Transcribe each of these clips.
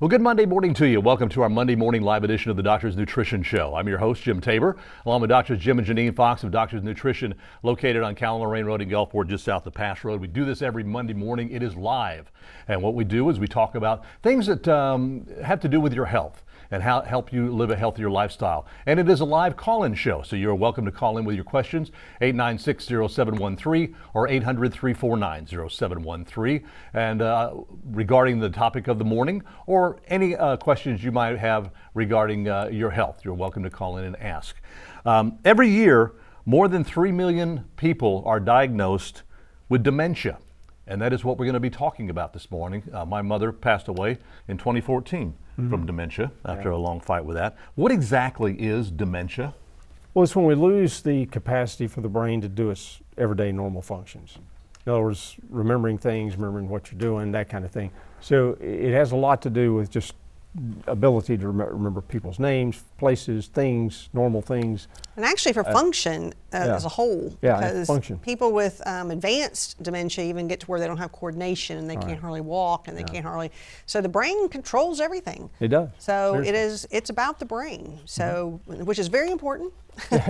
Well, good Monday morning to you. Welcome to our Monday morning live edition of the Doctor's Nutrition Show. I'm your host, Jim Tabor, along with Doctors Jim and Janine Fox of Doctor's Nutrition, located on Cal Lorraine Road in Gulfport, just south of Pass Road. We do this every Monday morning. It is live. And what we do is we talk about things that have to do with your health and how help you live a healthier lifestyle. And it is a live call-in show, so you're welcome to call in with your questions, 896-0713 or 800-349-0713. And regarding the topic of the morning or any questions you might have regarding your health, you're welcome to call in and ask. Every year, more than 3 million people are diagnosed with dementia. And that is what we're going to be talking about this morning. My mother passed away in 2014 from dementia after a long fight with that. What exactly is dementia? Well, it's when we lose the capacity for the brain to do its everyday normal functions. In other words, remembering things, remembering what you're doing, that kind of thing. So it has a lot to do with just ability to remember people's names, places, things, normal things. And actually for function as a whole, because people with advanced dementia even get to where they don't have coordination and they can't hardly walk and they can't hardly, so the brain controls everything. It does. So it's about the brain, so which is very important.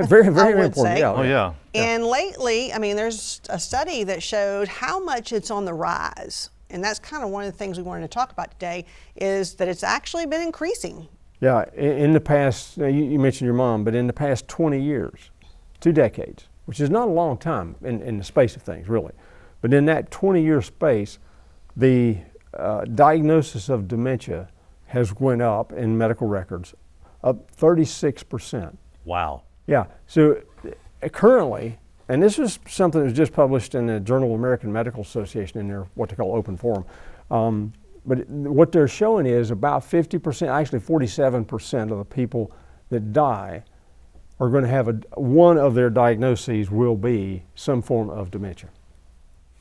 Very, very important. Yeah. Oh, yeah. And lately, I mean, there's a study that showed how much it's on the rise. And that's kind of one of the things we wanted to talk about today, is that it's actually been increasing. Yeah, in the past, you mentioned your mom, but in the past 20 years, 2 decades, which is not a long time in the space of things, really. But in that 20-year space, the diagnosis of dementia has went up in medical records, up 36%. Wow. Yeah, so currently, and this is something that was just published in the Journal of American Medical Association in their what they call open forum. But what they're showing is about 50%, actually 47% of the people that die are going to have one of their diagnoses will be some form of dementia.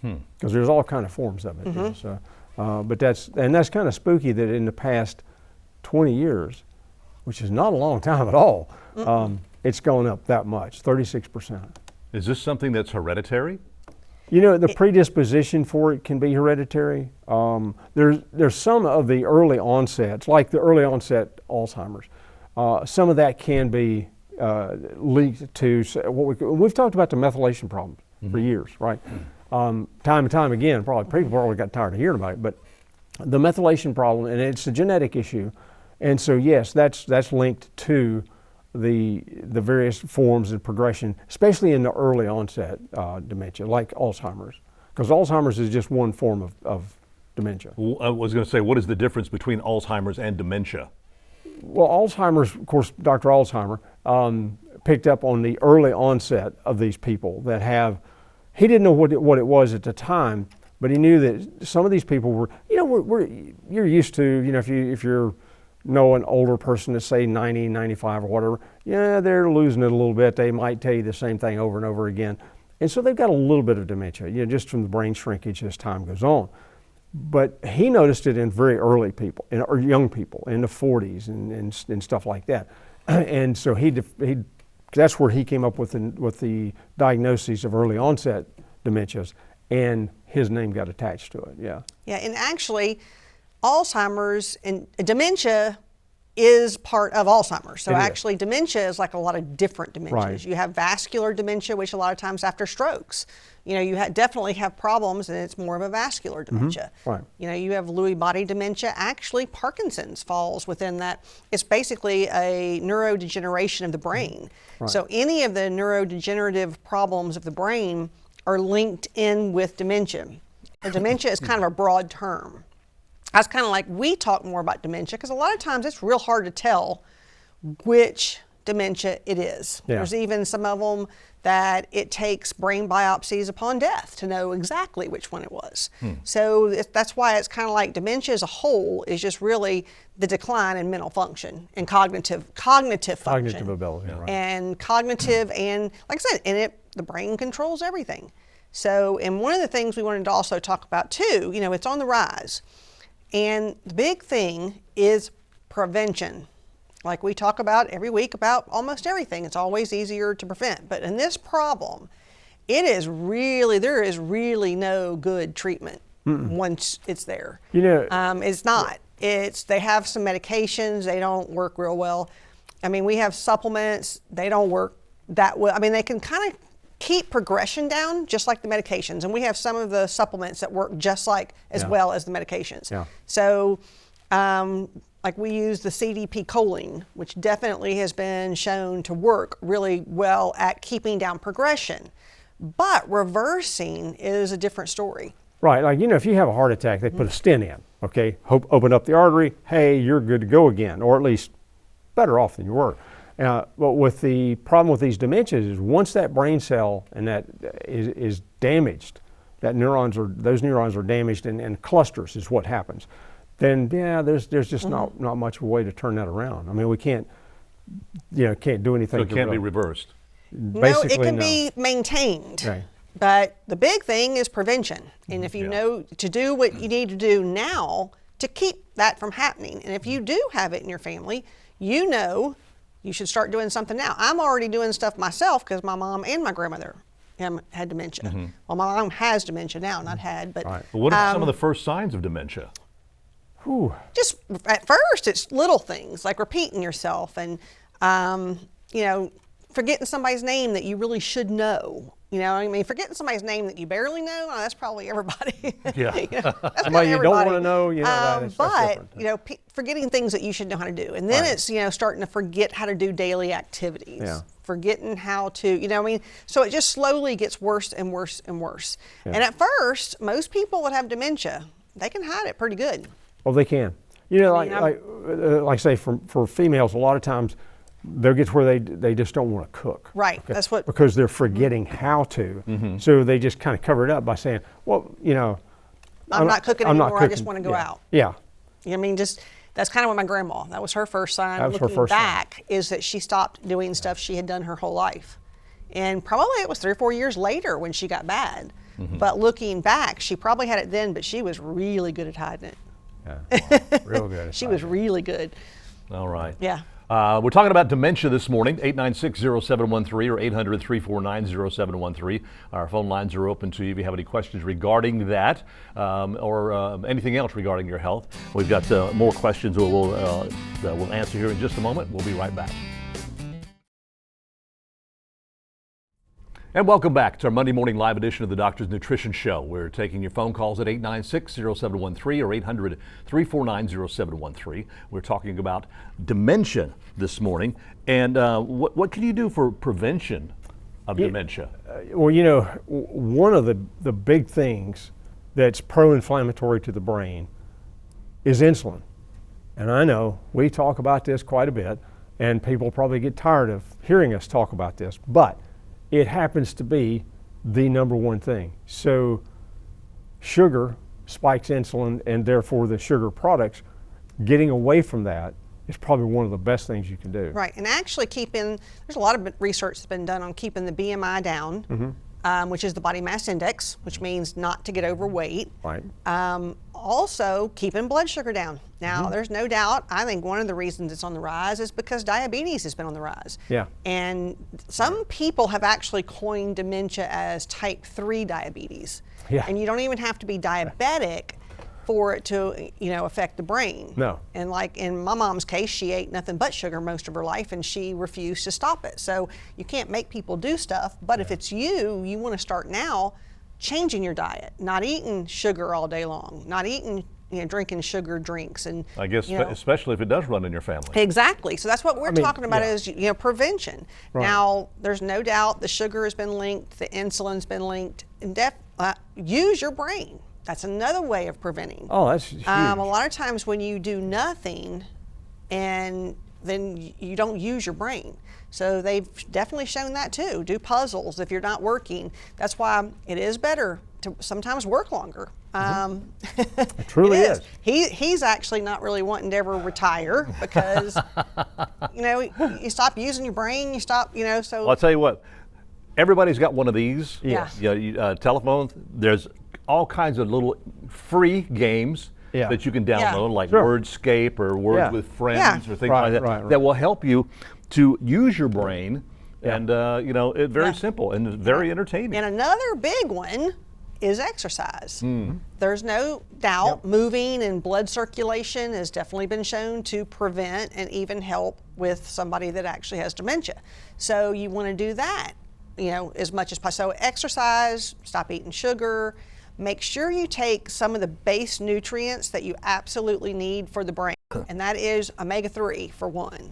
Because there's all kind of forms of it. You know, so, but that's kind of spooky that in the past 20 years, which is not a long time at all, it's gone up that much, 36%. Is this something that's hereditary? You know, the predisposition for it can be hereditary. There's some of the early onsets, like the early onset Alzheimer's. Some of that can be linked to we've talked about the methylation problems for years, right? Time and time again, people probably got tired of hearing about it, but the methylation problem, and it's a genetic issue, and so yes, that's linked to the various forms of progression, especially in the early onset dementia, like Alzheimer's, because Alzheimer's is just one form of dementia. I was going to say, what is the difference between Alzheimer's and dementia? Well, Alzheimer's, of course, Dr. Alzheimer picked up on the early onset of these people that he didn't know what it was at the time, but he knew that some of these people were, you know, you're used to, you know, if you're know an older person that's say 90, 95 or whatever, yeah, they're losing it a little bit. They might tell you the same thing over and over again. And so they've got a little bit of dementia, you know, just from the brain shrinkage as time goes on. But he noticed it in very early people, or young people in the 40s and stuff like that. And so that's where he came up with the diagnoses of early onset dementias, and his name got attached to it, yeah. Yeah, and actually, Alzheimer's and dementia is part of Alzheimer's. So actually dementia is like a lot of different dementias. Right. You have vascular dementia, which a lot of times after strokes, you know, you definitely have problems and it's more of a vascular dementia. Right. You know, you have Lewy body dementia. Actually, Parkinson's falls within that. It's basically a neurodegeneration of the brain. Right. So any of the neurodegenerative problems of the brain are linked in with dementia. So dementia is kind of a broad term. That's kind of like we talk more about dementia because a lot of times it's real hard to tell which dementia it is. Yeah. There's even some of them that it takes brain biopsies upon death to know exactly which one it was. So that's why it's kind of like dementia as a whole is just really the decline in mental function and cognitive function. Cognitive ability, right. And cognitive and, like I said, the brain controls everything. So, and one of the things we wanted to also talk about too, you know, it's on the rise. And the big thing is prevention. Like we talk about every week about almost everything. It's always easier to prevent. But in this problem, there is really no good treatment once it's there. You know, it's not. They have some medications, they don't work real well. I mean, we have supplements, they don't work that well. I mean, they can kind of keep progression down just like the medications. And we have some of the supplements that work just like as well as the medications. Yeah. So, like we use the CDP choline, which definitely has been shown to work really well at keeping down progression. But reversing is a different story. Right, like, you know, if you have a heart attack, they put a stent in, okay? Open up the artery, hey, you're good to go again, or at least better off than you were. But with the problem with these dementias is once that brain cell and that is damaged, those neurons are damaged and clusters is what happens. Then yeah, there's just not much of a way to turn that around. I mean, we can't do anything. So it can't be reversed. No, it can be maintained. Right. But the big thing is prevention. And if you know to do what you need to do now to keep that from happening. And if you do have it in your family, you know you should start doing something now. I'm already doing stuff myself because my mom and my grandmother had dementia. Well, my mom has dementia now, not had, but. Right. Well, what are some of the first signs of dementia? Just at first, it's little things like repeating yourself and, forgetting somebody's name that you really should know. You know, I mean, forgetting somebody's name that you barely know, that's probably everybody. Yeah. That's somebody you don't want to know, that's but, forgetting things that you should know how to do. And then it's, starting to forget how to do daily activities. Yeah. Forgetting how to, so it just slowly gets worse and worse and worse. Yeah. And at first, most people that have dementia, they can hide it pretty good. Well, they can. Like I say, for females, a lot of times they'll get to where they just don't want to cook. Right. Okay? That's what. Because they're forgetting how to. So they just kind of cover it up by saying, well, I'm not cooking anymore. I just want to go out. Yeah. I mean, that's kind of what my grandma, that was her first sign. That was looking her first back is that she stopped doing stuff she had done her whole life. And probably it was 3 or 4 years later when she got bad. But looking back, she probably had it then, but she was really good at hiding it. Yeah. Real good. She was really good. All right. Yeah. We're talking about dementia this morning, 896-0713 or 800-349-0713. Our phone lines are open to you if you have any questions regarding that or anything else regarding your health. We've got more questions we'll answer here in just a moment. We'll be right back. And welcome back to our Monday morning live edition of the Doctor's Nutrition Show. We're taking your phone calls at 896-0713 or 800-349-0713. We're talking about dementia this morning. And what can you do for prevention of dementia? Well, one of the big things that's pro-inflammatory to the brain is insulin. And I know we talk about this quite a bit, and people probably get tired of hearing us talk about this, but it happens to be the number one thing. So sugar spikes insulin, and therefore the sugar products. Getting away from that is probably one of the best things you can do. Right, and actually there's a lot of research that's been done on keeping the BMI down, which is the body mass index, which means not to get overweight. Right. Also keeping blood sugar down. Now, there's no doubt, I think one of the reasons it's on the rise is because diabetes has been on the rise. Yeah. And some people have actually coined dementia as type 3 diabetes. Yeah. And you don't even have to be diabetic for it to, affect the brain. No. And like in my mom's case, she ate nothing but sugar most of her life and she refused to stop it. So you can't make people do stuff, but if it's you want to start now changing your diet, not eating sugar all day long, not eating, drinking sugar drinks. And I guess especially if it does run in your family. Exactly. So that's what we're talking about is, prevention. Right. Now, there's no doubt the sugar has been linked, the insulin's been linked, and use your brain. That's another way of preventing. Oh, that's huge. A lot of times when you do nothing and then you don't use your brain. So they've definitely shown that too. Do puzzles if you're not working. That's why it is better to sometimes work longer. It truly is. He's actually not really wanting to ever retire because, you stop using your brain, you stop, so. Well, I'll tell you what, everybody's got one of these. Yes. Telephones. There's all kinds of little free games that you can download, like Wordscape or Words with Friends or things like that, that will help you to use your brain. And, it's very simple and very entertaining. And another big one is exercise. There's no doubt moving and blood circulation has definitely been shown to prevent and even help with somebody that actually has dementia. So you want to do that, you know, as much as possible. So exercise, stop eating sugar, make sure you take some of the base nutrients that you absolutely need for the brain. And that is omega-3 for one.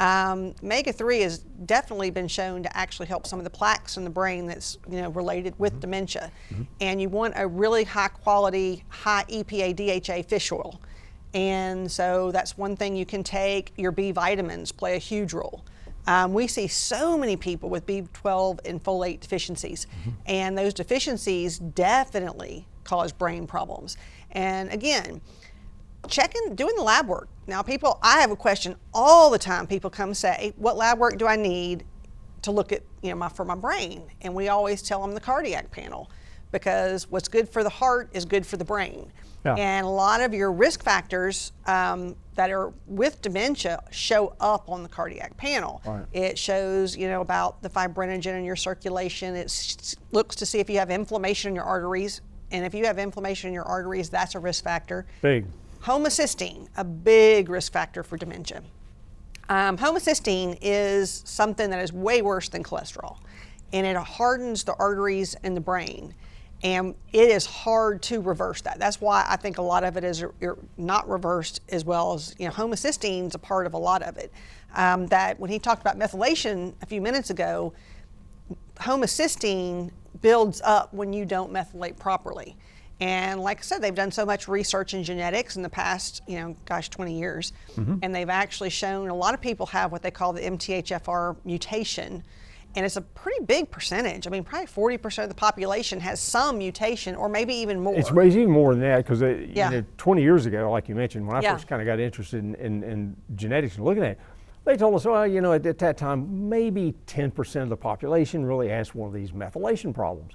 Omega-3 has definitely been shown to actually help some of the plaques in the brain that's, you know, related with dementia. And you want a really high quality, high EPA DHA fish oil. And so that's one thing you can take. Your B vitamins play a huge role. We see so many people with B12 and folate deficiencies, and those deficiencies definitely cause brain problems. And again, doing the lab work. Now I have a question all the time. People come say, what lab work do I need to look at, you know, for my brain? And we always tell them the cardiac panel, because what's good for the heart is good for the brain. And a lot of your risk factors that are with dementia show up on the cardiac panel. It shows, you know, about the fibrinogen in your circulation. It looks to see if you have inflammation in your arteries. And if you have inflammation in your arteries, that's a risk factor. Big. Homocysteine, a big risk factor for dementia. Homocysteine is something that is way worse than cholesterol, and it hardens the arteries in the brain, and it is hard to reverse that. That's why I think a lot of it is not reversed as well as, you know, homocysteine is a part of a lot of it. That when he talked about methylation a few minutes ago, homocysteine builds up when you don't methylate properly. And like I said, they've done so much research in genetics in the past, you know, 20 years. And they've actually shown a lot of people have what they call the MTHFR mutation. And it's a pretty big percentage. I mean, probably 40% of the population has some mutation, or maybe even more. It's even more than that, because you know, 20 years ago, like you mentioned, when I first kind of got interested in genetics and looking at it, they told us, well, you know, at that time, maybe 10% of the population really has one of these methylation problems.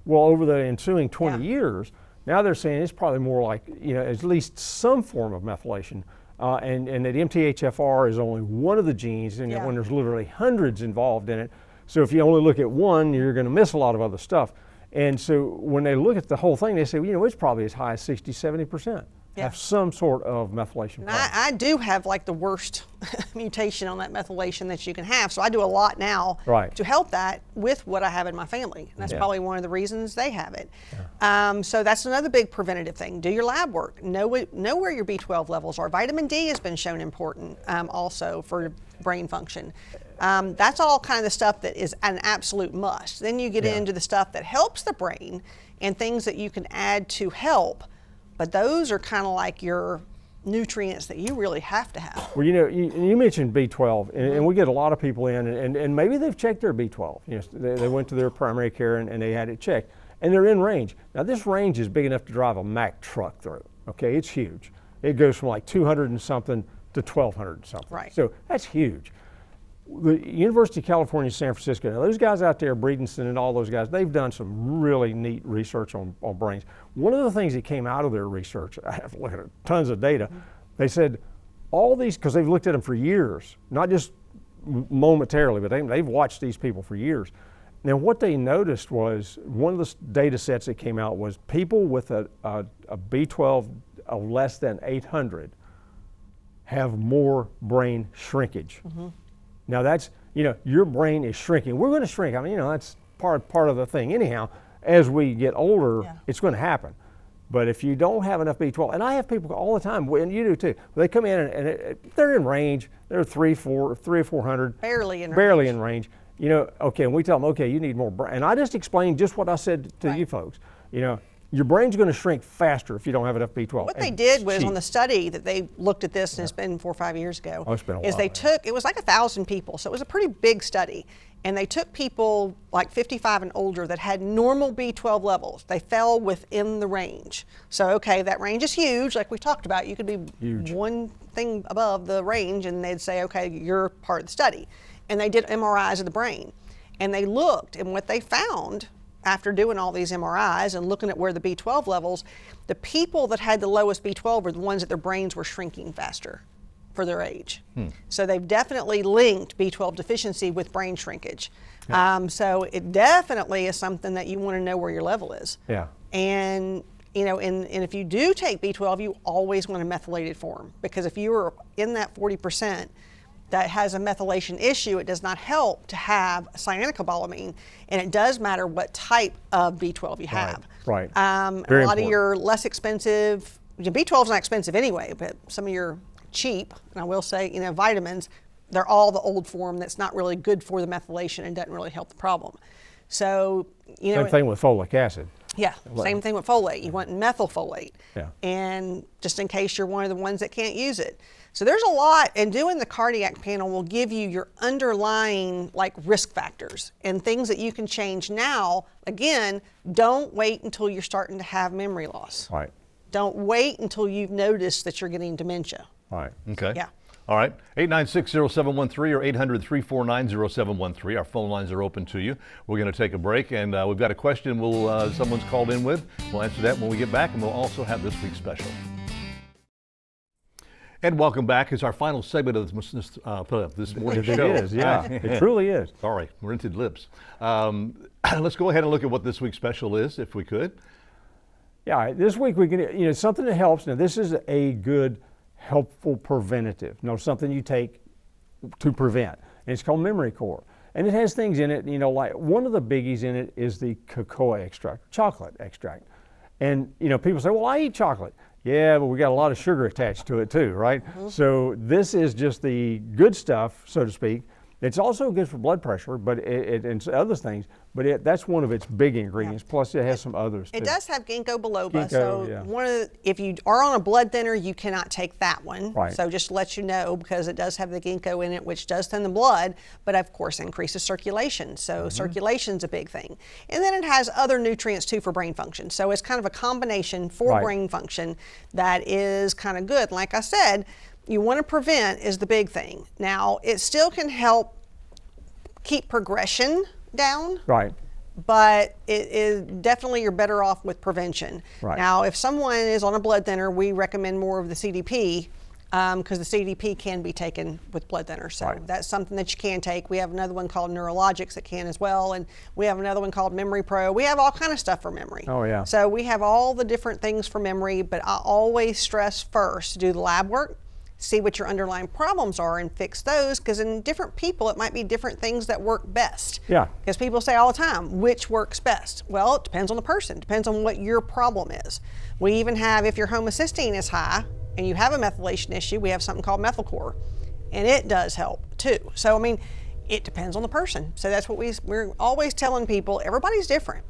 Well, over the ensuing 20 years, now they're saying it's probably more like, you know, at least some form of methylation, and that MTHFR is only one of the genes, and when there's literally hundreds involved in it. So if you only look at one, you're going to miss a lot of other stuff. And so when they look at the whole thing, they say, well, you know, it's probably as high as 60, 70%. Have some sort of methylation problem. I do have like the worst mutation on that methylation that you can have, so I do a lot now to help that with what I have in my family. And that's probably one of the reasons they have it. So that's another big preventative thing. Do your lab work. Know where your B12 levels are. Vitamin D has been shown important also for brain function. That's all kind of the stuff that is an absolute must. Then you get into the stuff that helps the brain and things that you can add to help. But those are kind of like your nutrients that you really have to have. Well, you know, you mentioned B12, and we get a lot of people in, and maybe they've checked their B12. You know, they went to their primary care and they had it checked, and they're in range. Now, this range is big enough to drive a Mack truck through. Okay, it's huge. It goes from like 200 and something to 1,200 and something. So that's huge. The University of California, San Francisco, now those guys out there, Breedenson and all those guys, they've done some really neat research on brains. One of the things that came out of their research, I have looked at tons of data, they said all these, because they've looked at them for years, not just momentarily, but they've watched these people for years. Now what they noticed was, one of the data sets that came out was people with a B12 of less than 800 have more brain shrinkage. Now that's, you know, your brain is shrinking. We're going to shrink. I mean, you know, that's part of the thing. Anyhow, as we get older, it's going to happen. But if you don't have enough B12, and I have people all the time, and you do too, they come in and they're in range. They're 300 or 400. Barely in range. You know, okay, and we tell them, okay, you need more brain. And I just explained just what I said to you folks. You know, your brain's going to shrink faster if you don't have enough B12. What they did was on the study that they looked at this, and it's been 4 or 5 years ago, it's been a is while, they took, it was like 1,000 people, so it was a pretty big study, and they took people like 55 and older that had normal B12 levels. They fell within the range. So, okay, that range is huge, like we talked about. You could be one thing above the range, and they'd say, okay, you're part of the study. And they did MRIs of the brain, and they looked, and what they found after doing all these MRIs and looking at where the B12 levels, the people that had the lowest B12 were the ones that their brains were shrinking faster for their age. So they've definitely linked B12 deficiency with brain shrinkage. So it definitely is something that you want to know where your level is. And and if you do take B12, you always want a methylated form, because if you are in that 40% that has a methylation issue, it does not help to have cyanocobalamin, and it does matter what type of B12 you have. Right. A lot of your less expensive, B12 is not expensive anyway, but some of your cheap, and I will say, vitamins, they're all the old form that's not really good for the methylation and doesn't really help the problem. So, Same thing with folic acid. Yeah, same thing with folate. You want methylfolate. Yeah. And just in case you're one of the ones that can't use it. So there's a lot, and doing the cardiac panel will give you your underlying risk factors and things that you can change now. Again, don't wait until you're starting to have memory loss. Right. Don't wait until you've noticed that you're getting dementia. Right. Okay. Yeah. All right, 896-0713 or 800-349-0713. Our phone lines are open to you. We're going to take a break, and we've got a question someone's called in with. We'll answer that when we get back, and we'll also have this week's special. And welcome back. It's our final segment of this morning's show. It is, yeah. It truly is. Sorry, rented lips. Let's go ahead and look at what this week's special is, if we could. Yeah, this week we can, something that helps. Now, this is a good, helpful preventative. Something you take to prevent. And it's called Memory Core. And it has things in it, like one of the biggies in it is the cocoa extract, chocolate extract. And, people say, well, I eat chocolate. Yeah, but we got a lot of sugar attached to it too, right? Mm-hmm. So this is just the good stuff, so to speak. It's also good for blood pressure, but and other things. But that's one of its big ingredients. Yeah. Plus, it has some others too. It does have ginkgo biloba. If you are on a blood thinner, you cannot take that one. Right. So just to let you know, because it does have the ginkgo in it, which does thin the blood, but of course increases circulation. So circulation's a big thing. And then it has other nutrients too for brain function. So it's kind of a combination for brain function that is kind of good. Like I said, you want to prevent is the big thing. Now, it still can help keep progression down. Right. But it is definitely, you're better off with prevention. Right. Now, if someone is on a blood thinner, we recommend more of the CDP, because the CDP can be taken with blood thinners. So that's something that you can take. We have another one called Neurologics that can as well, and we have another one called Memory Pro. We have all kind of stuff for memory. Oh, yeah. So we have all the different things for memory, but I always stress first, do the lab work, see what your underlying problems are and fix those, because in different people it might be different things that work best. Yeah. Because people say all the time, which works best? Well, it depends on the person, depends on what your problem is. We even have, if your homocysteine is high and you have a methylation issue, we have something called Methylcore, and it does help too. So I mean, it depends on the person. So that's what we're always telling people, everybody's different.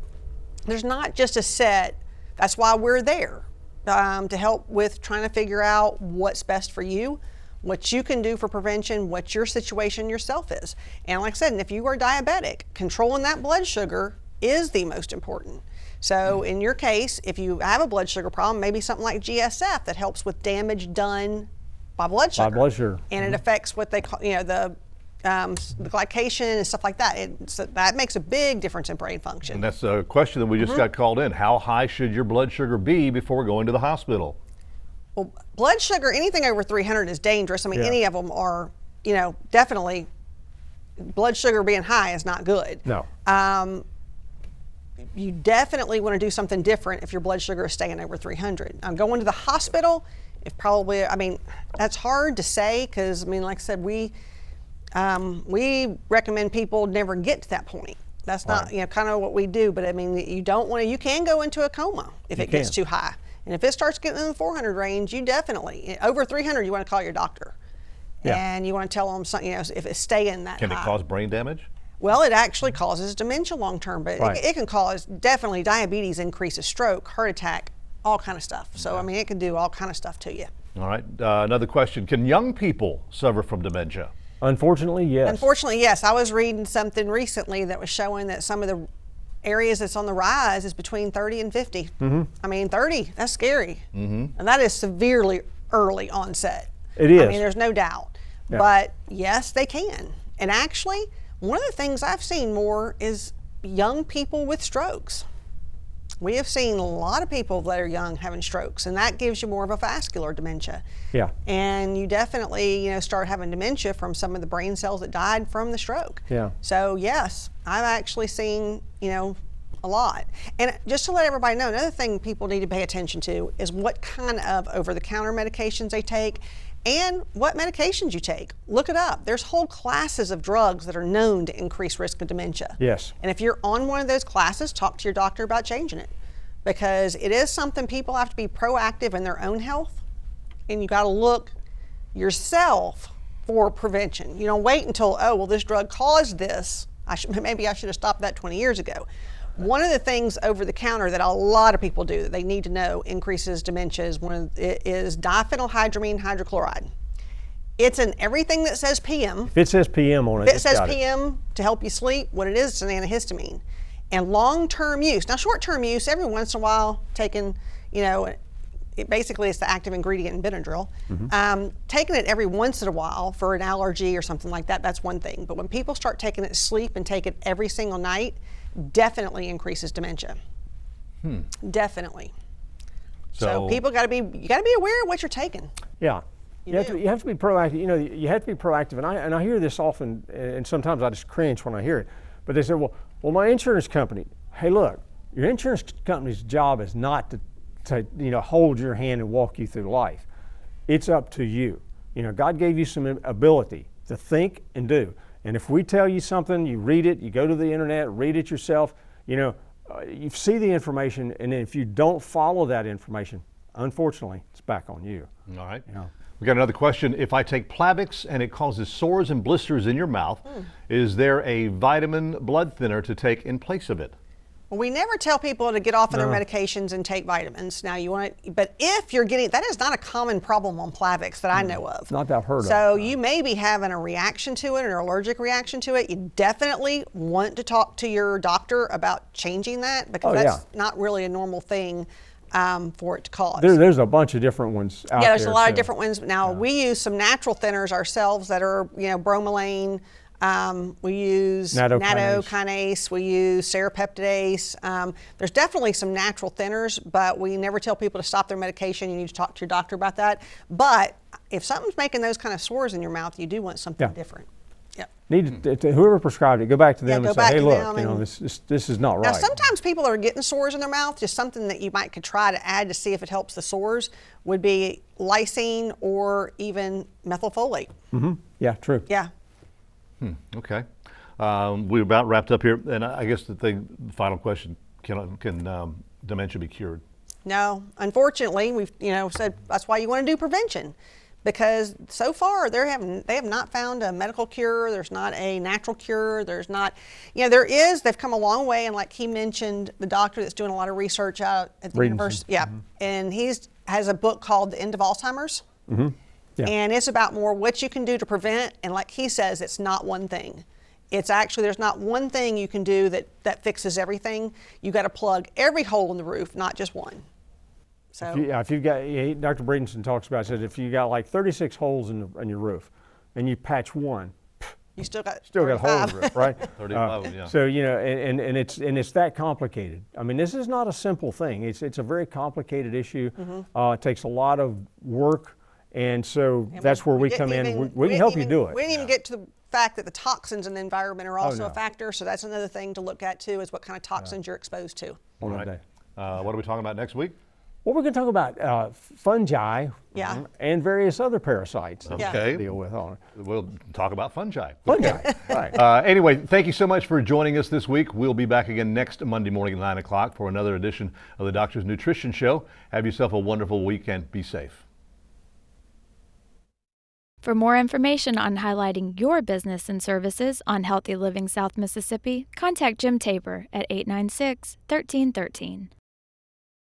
There's not just a set, that's why we're there. To help with trying to figure out what's best for you, what you can do for prevention, what your situation yourself is. And like I said, if you are diabetic, controlling that blood sugar is the most important. So in your case, if you have a blood sugar problem, maybe something like GSF that helps with damage done by blood sugar. By blood sugar. And it affects what they call, the glycation and stuff like that. So that makes a big difference in brain function. And that's a question that we just got called in. How high should your blood sugar be before going to the hospital? Well, blood sugar, anything over 300 is dangerous. I mean, any of them are, definitely, blood sugar being high is not good. No. You definitely want to do something different if your blood sugar is staying over 300. Going to the hospital, that's hard to say, because, like I said, we recommend people never get to that point. That's not, kind of what we do, but you don't want to, you can go into a coma if it gets too high. And if it starts getting in the 400 range, you definitely, over 300, you want to call your doctor. Yeah. And you want to tell them something, if it's staying that high. Can it cause brain damage? Well, it actually causes dementia long term, but it can cause, definitely, diabetes increases stroke, heart attack, all kind of stuff. So, it can do all kind of stuff to you. All right, another question. Can young people suffer from dementia? Unfortunately, yes. Unfortunately, yes. I was reading something recently that was showing that some of the areas that's on the rise is between 30 and 50. 30, that's scary. And that is severely early onset. It is. There's no doubt. Yeah. But yes, they can. And actually, one of the things I've seen more is young people with strokes. We have seen a lot of people that are young having strokes, and that gives you more of a vascular dementia. Yeah. And you definitely, start having dementia from some of the brain cells that died from the stroke. Yeah. So yes, I've actually seen, a a lot. And just to let everybody know, another thing people need to pay attention to is what kind of over-the-counter medications they take and what medications you take. Look it up. There's whole classes of drugs that are known to increase risk of dementia. Yes. And if you're on one of those classes, talk to your doctor about changing it, because it is something people have to be proactive in their own health, and you got to look yourself for prevention. You don't wait until, oh, well, this drug caused this. Maybe I should have stopped that 20 years ago. One of the things over the counter that a lot of people do that they need to know increases dementia is diphenylhydramine hydrochloride. It's in everything that says PM. If it says PM on it, If it says PM to help you sleep, what it is, it's an antihistamine. And long-term use, now short-term use, every once in a while, taking, basically it's the active ingredient in Benadryl. Taking it every once in a while for an allergy or something like that, that's one thing. But when people start taking it to sleep and take it every single night, definitely increases dementia. Definitely. So people you got to be aware of what you're taking. Yeah. You have to be proactive. You have to be proactive. And I hear this often, and sometimes I just cringe when I hear it. But they say, well, my insurance company. Hey, look, your insurance company's job is not to hold your hand and walk you through life. It's up to you. God gave you some ability to think and do. And if we tell you something, you read it, you go to the internet, read it yourself, you see the information, and then if you don't follow that information, unfortunately, it's back on you. All right. We got another question. If I take Plavix and it causes sores and blisters in your mouth, is there a vitamin blood thinner to take in place of it? Well, we never tell people to get off of their medications and take vitamins. Now but if you're getting, that is not a common problem on Plavix that I know of. Not that I've heard of. So you may be having a reaction to it, or an allergic reaction to it. You definitely want to talk to your doctor about changing that, because that's not really a normal thing for it to cause. There's a bunch of different ones out there. Yeah, there's a lot of different ones. Now, we use some natural thinners ourselves that are, bromelain. We use nattokinase, we use serrapeptidase. There's definitely some natural thinners, but we never tell people to stop their medication. You need to talk to your doctor about that. But if something's making those kind of sores in your mouth, you do want something different. Yep. Whoever prescribed it, go back to them and say, hey, look, this is not right. Now, sometimes people that are getting sores in their mouth, just something that you could try to add to see if it helps the sores would be lysine or even methylfolate. Yeah, true. Yeah. Okay. We're about wrapped up here, and I guess the final question, can dementia be cured? No, unfortunately, we've said that's why you want to do prevention, because so far they have not found a medical cure. There's not a natural cure. There's not, they've come a long way, and like he mentioned, the doctor that's doing a lot of research out at the university, and has a book called The End of Alzheimer's. Yeah. And it's about more what you can do to prevent, and like he says, it's not one thing. It's actually, there's not one thing you can do that fixes everything. You got to plug every hole in the roof, not just one. So if you've got, Dr. Breedenson talks about it, says if you got like 36 holes in your roof, and you patch one, you still got a hole in the roof, right? 35, yeah. So and it's that complicated. I mean, this is not a simple thing. It's a very complicated issue. It takes a lot of work. And so that's where we come in. We can help you do it. We didn't even get to the fact that the toxins in the environment are also a factor. So that's another thing to look at too, is what kind of toxins you're exposed to. All right. What are we talking about next week? Well, we're going to talk about fungi and various other parasites that we deal with. We'll talk about fungi. Fungi, right. Anyway, thank you so much for joining us this week. We'll be back again next Monday morning at 9 o'clock for another edition of the Doctor's Nutrition Show. Have yourself a wonderful week and be safe. For more information on highlighting your business and services on Healthy Living South Mississippi, contact Jim Tabor at 896-1313.